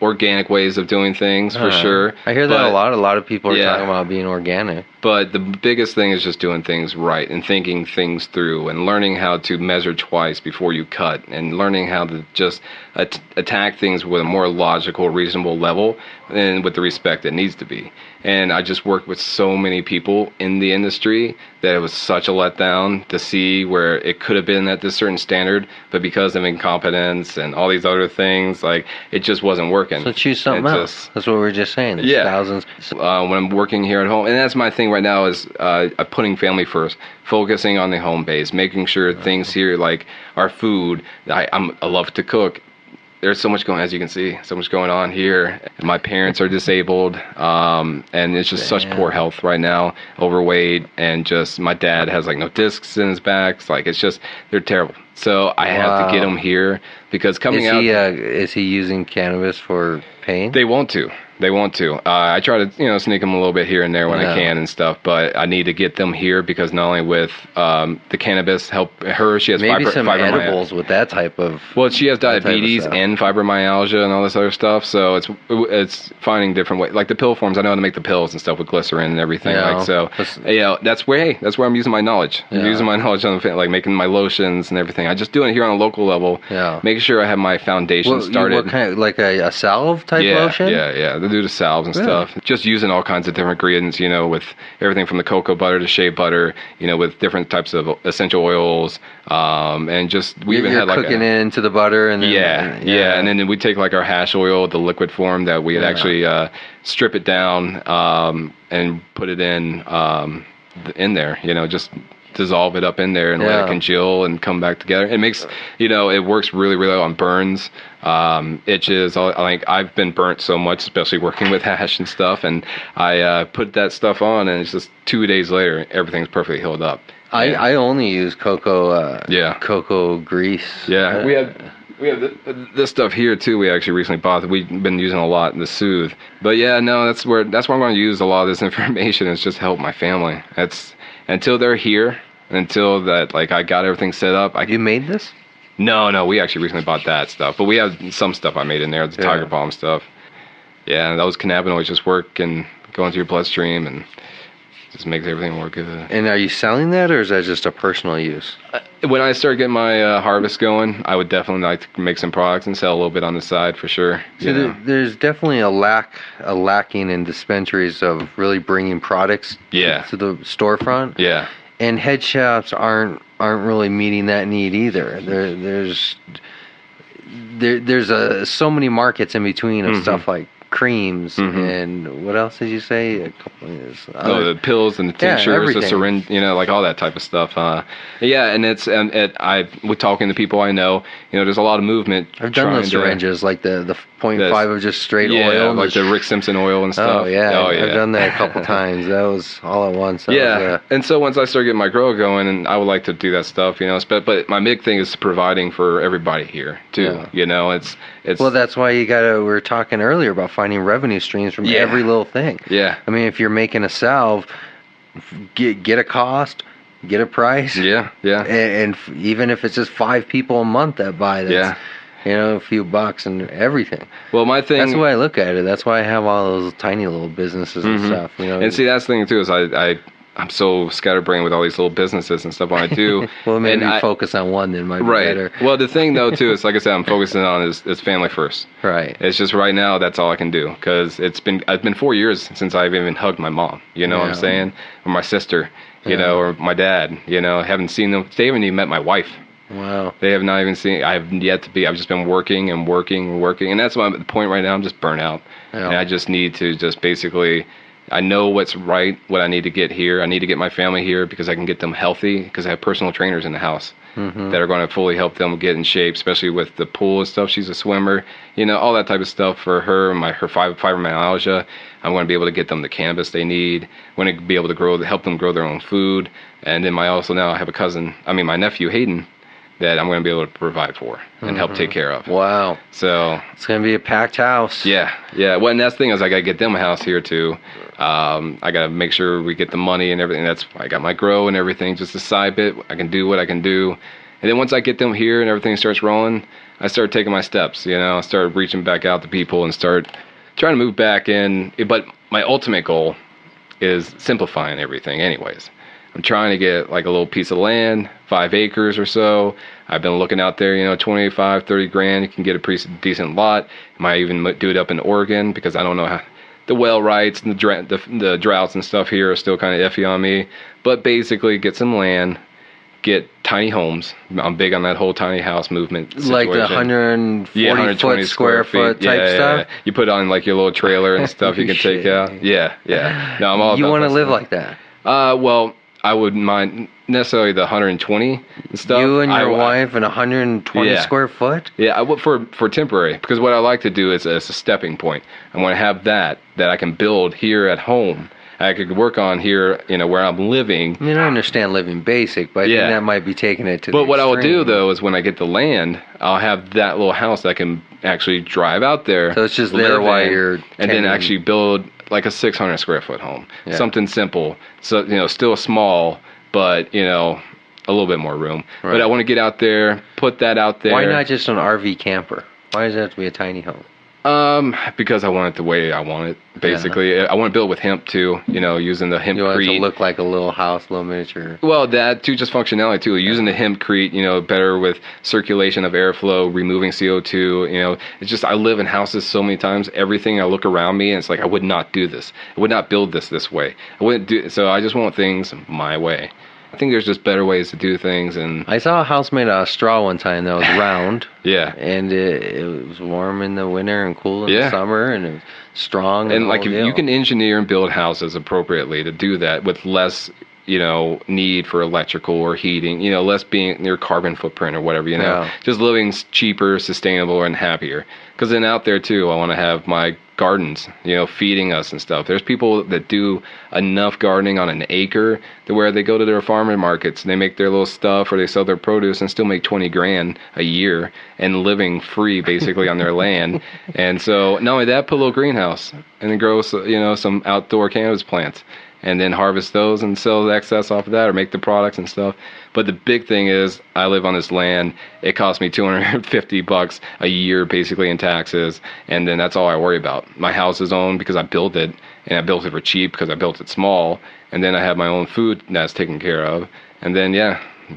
[SPEAKER 14] organic ways of doing things for sure.
[SPEAKER 1] I hear that a lot. A lot of people are talking about being organic.
[SPEAKER 14] But the biggest thing is just doing things right and thinking things through and learning how to measure twice before you cut and learning how to just attack things with a more logical, reasonable level and with the respect it needs to be. And I just worked with so many people in the industry that it was such a letdown to see where it could have been at this certain standard, but because of incompetence and all these other things, like, it just wasn't working.
[SPEAKER 1] So choose something else. That's what we were just saying. There's thousands.
[SPEAKER 14] When I'm working here at home, and that's my thing right now is putting family first, focusing on the home base, making sure things here, like our food, I love to cook. There's so much going, as you can see, so much going on here. My parents are disabled, and it's just such poor health right now, overweight, and just my dad has like no discs in his back. It's like, it's just, they're terrible. So I have to get him here because coming out.
[SPEAKER 1] Is he using cannabis for pain?
[SPEAKER 14] They want to. I try to, sneak them a little bit here and there when I can and stuff, but I need to get them here because not only with the cannabis help her, she has
[SPEAKER 1] maybe some
[SPEAKER 14] fibromyalgia.
[SPEAKER 1] edibles with that type of.
[SPEAKER 14] Well, she has diabetes and fibromyalgia and all this other stuff, so it's finding different ways. Like the pill forms, I know how to make the pills and stuff with glycerin and everything. That's where I'm using my knowledge. I'm using my knowledge on like making my lotions and everything. I just doing it here on a local level. Yeah. Making sure I have my foundation started.
[SPEAKER 1] What kind of, like a salve type lotion?
[SPEAKER 14] Yeah. They do the salves and stuff. Just using all kinds of different ingredients, with everything from the cocoa butter to shea butter, with different types of essential oils, and just we even had like
[SPEAKER 1] cooking it into the butter and then,
[SPEAKER 14] and then we take like our hash oil, the liquid form that we had actually strip it down and put it in there, just dissolve it up in there and let it congeal and come back together. It makes, it works really, really well on burns, itches. I've been burnt so much, especially working with hash and stuff, and I put that stuff on, and it's just 2 days later, everything's perfectly healed up.
[SPEAKER 1] I only use cocoa grease.
[SPEAKER 14] Yeah, we have this stuff here too. We actually recently bought. We've been using a lot in the Soothe. But that's where I'm going to use a lot of this information is just help my family. That's until they're here, until that I got everything set up.
[SPEAKER 1] You made this?
[SPEAKER 14] No, we actually recently bought that stuff. But we have some stuff I made in there, the Tiger Balm stuff. Yeah, and those cannabinoids just work and go into your bloodstream and just makes everything work good.
[SPEAKER 1] And are you selling that, or is that just a personal use?
[SPEAKER 14] When I start getting my harvest going, I would definitely like to make some products and sell a little bit on the side for sure.
[SPEAKER 1] So there's definitely a lacking in dispensaries of really bringing products to the storefront.
[SPEAKER 14] Yeah.
[SPEAKER 1] And head shops aren't really meeting that need either. There's so many markets in between of stuff like creams and what else did you say?
[SPEAKER 14] The pills and the tinctures, the syringe, like all that type of stuff. With talking to people I know, there's a lot of movement.
[SPEAKER 1] I've done those syringes, like the 0.5 of just straight oil,
[SPEAKER 14] like the Rick Simpson oil and stuff.
[SPEAKER 1] Oh yeah, I've done that a couple times. That was all at once.
[SPEAKER 14] And so once I start getting my grow going, and I would like to do that stuff, but my big thing is providing for everybody here too. It's
[SPEAKER 1] well, that's why we were talking earlier about finding revenue streams from every little thing.
[SPEAKER 14] Yeah.
[SPEAKER 1] I mean, if you're making a salve, get a cost, get a price.
[SPEAKER 14] Yeah.
[SPEAKER 1] And even if it's just 5 people a month that buy that, a few bucks and everything.
[SPEAKER 14] Well, my thing.
[SPEAKER 1] That's the way I look at it. That's why I have all those tiny little businesses and stuff.
[SPEAKER 14] And see, that's the thing too is I'm so scatterbrained with all these little businesses and stuff when I do.
[SPEAKER 1] Well, maybe focus on one then might be better.
[SPEAKER 14] Well, the thing though too is, like I said, I'm focusing on is family first.
[SPEAKER 1] Right.
[SPEAKER 14] It's just right now that's all I can do because it's been 4 years since I've even hugged my mom. You know what I'm saying? Or my sister. Or my dad. Haven't seen them. They haven't even met my wife.
[SPEAKER 1] Wow.
[SPEAKER 14] They have not even seen. I've yet to be. I've just been working and that's why I'm at the point right now. I'm just burnt out, and I just need to just basically. I know what's right, what I need to get here. I need to get my family here because I can get them healthy because I have personal trainers in the house that are going to fully help them get in shape, especially with the pool and stuff. She's a swimmer, all that type of stuff for her and her fibromyalgia. I'm going to be able to get them the cannabis they need. I'm going to be able to help them grow their own food. And then I have my nephew Hayden, that I'm going to be able to provide for and help take care of.
[SPEAKER 1] Wow.
[SPEAKER 14] So
[SPEAKER 1] it's going to be a packed house.
[SPEAKER 14] Yeah. Well, and that's the thing is I got to get them a house here too. I got to make sure we get the money and everything. That's why I got my grow and everything. Just a side bit. I can do what I can do. And then once I get them here and everything starts rolling, I start taking my steps, I start reaching back out to people and start trying to move back in. But my ultimate goal is simplifying everything anyways. I'm trying to get like a little piece of land, 5 acres or so. I've been looking out there, 25, 30 grand. You can get a pretty decent lot. Might even do it up in Oregon because I don't know how the well rights and the droughts and stuff here are still kind of iffy on me. But basically get some land, get tiny homes. I'm big on that whole tiny house movement situation.
[SPEAKER 1] Like the 120 square foot type stuff?
[SPEAKER 14] Yeah. You put on like your little trailer and stuff you can take out. Yeah. No, I'm all
[SPEAKER 1] You
[SPEAKER 14] about
[SPEAKER 1] want to
[SPEAKER 14] that
[SPEAKER 1] live
[SPEAKER 14] stuff.
[SPEAKER 1] like that?
[SPEAKER 14] Well, I wouldn't mind necessarily the 120 and stuff.
[SPEAKER 1] You and your wife in 120 square foot?
[SPEAKER 14] Yeah, for temporary, because what I like to do is as a stepping point. I want to have that I can build here at home. I could work on here, where I'm living.
[SPEAKER 1] I mean, I understand living basic, but I think that might be taking it to the
[SPEAKER 14] But what I will do,
[SPEAKER 1] extreme.
[SPEAKER 14] though, is when I get the land, I'll have that little house that I can actually drive out there.
[SPEAKER 1] So it's just there while you're
[SPEAKER 14] and then
[SPEAKER 1] tending-
[SPEAKER 14] actually build like a 600 square foot home.
[SPEAKER 1] Yeah.
[SPEAKER 14] Something simple. So, still small, but, a little bit more room.
[SPEAKER 1] Right.
[SPEAKER 14] But I want to get out there, put that out there.
[SPEAKER 1] Why not just an RV camper? Why does it have to be a tiny home?
[SPEAKER 14] Because I want it the way I want it, basically. I want to build with hemp, too, using the hempcrete.
[SPEAKER 1] You want it to look like a little house, little miniature.
[SPEAKER 14] Well, that, too, just functionality, too. Using the hempcrete, better with circulation of airflow, removing CO2, it's just, I live in houses so many times, everything I look around me, and it's like, I would not do this. I would not build this way. So I just want things my way. I think there's just better ways to do things. And
[SPEAKER 1] I saw a house made out of straw one time that was round.
[SPEAKER 14] Yeah.
[SPEAKER 1] And it was warm in the winter and cool in the summer, and it was strong.
[SPEAKER 14] And like, if you can engineer and build houses appropriately to do that with less, need for electrical or heating, less being your carbon footprint or whatever, just living cheaper, sustainable, and happier. Because then out there too, I want to have my gardens, feeding us and stuff. There's people that do enough gardening on an acre to where they go to their farmer markets and they make their little stuff or they sell their produce and still make 20 grand a year and living free basically on their land. And so not only that, put a little greenhouse and then grow, some outdoor cannabis plants and then harvest those and sell the excess off of that or make the products and stuff. But the big thing is I live on this land. It costs me $250 a year basically in taxes, and then that's all I worry about. My house is owned because I built it, and I built it for cheap because I built it small, and then I have my own food that's taken care of. And then,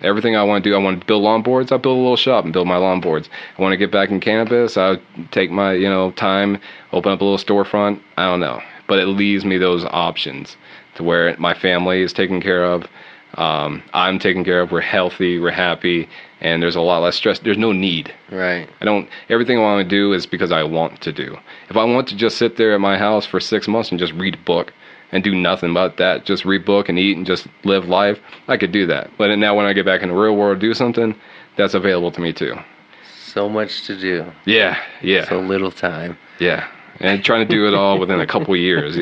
[SPEAKER 14] everything I want to do, I want to build lawn boards, I'll build a little shop and build my lawn boards. I want to get back in cannabis, I'll take my, time, open up a little storefront, I don't know. But it leaves me those options to where my family is taken care of, I'm taken care of, we're healthy, we're happy, and there's a lot less stress. There's no need.
[SPEAKER 1] Right.
[SPEAKER 14] Everything I want to do is because I want to do. If I want to just sit there at my house for 6 months and just read a book and do nothing about that, just read book and eat and just live life, I could do that. But now when I get back in the real world, do something, that's available to me too.
[SPEAKER 1] So much to do.
[SPEAKER 14] Yeah.
[SPEAKER 1] So little time.
[SPEAKER 14] Yeah. And trying to do it all within a couple years,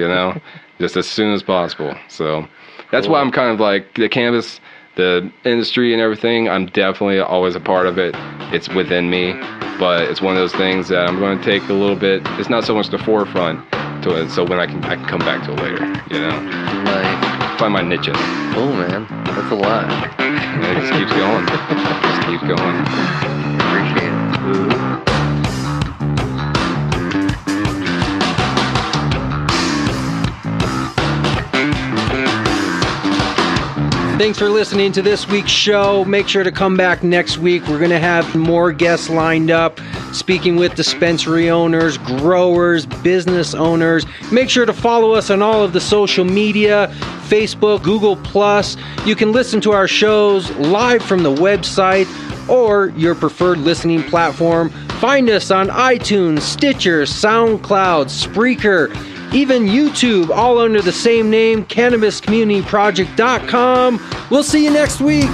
[SPEAKER 14] just as soon as possible. So that's why I'm kind of like the cannabis, the industry and everything, I'm definitely always a part of it. It's within me, but it's one of those things that I'm going to take a little bit. It's not so much the forefront to it, so when I can come back to it later,
[SPEAKER 1] Like,
[SPEAKER 14] find my niche.
[SPEAKER 1] Oh man, that's a lot.
[SPEAKER 14] And it just keeps going.
[SPEAKER 1] Appreciate it. Thanks for listening to this week's show. Make sure to come back next week. We're going to have more guests lined up, speaking with dispensary owners, growers, business owners. Make sure to follow us on all of the social media, Facebook, Google+. You can listen to our shows live from the website or your preferred listening platform. Find us on iTunes, Stitcher, SoundCloud, Spreaker, even YouTube, all under the same name, CannabisCommunityProject.com. We'll see you next week.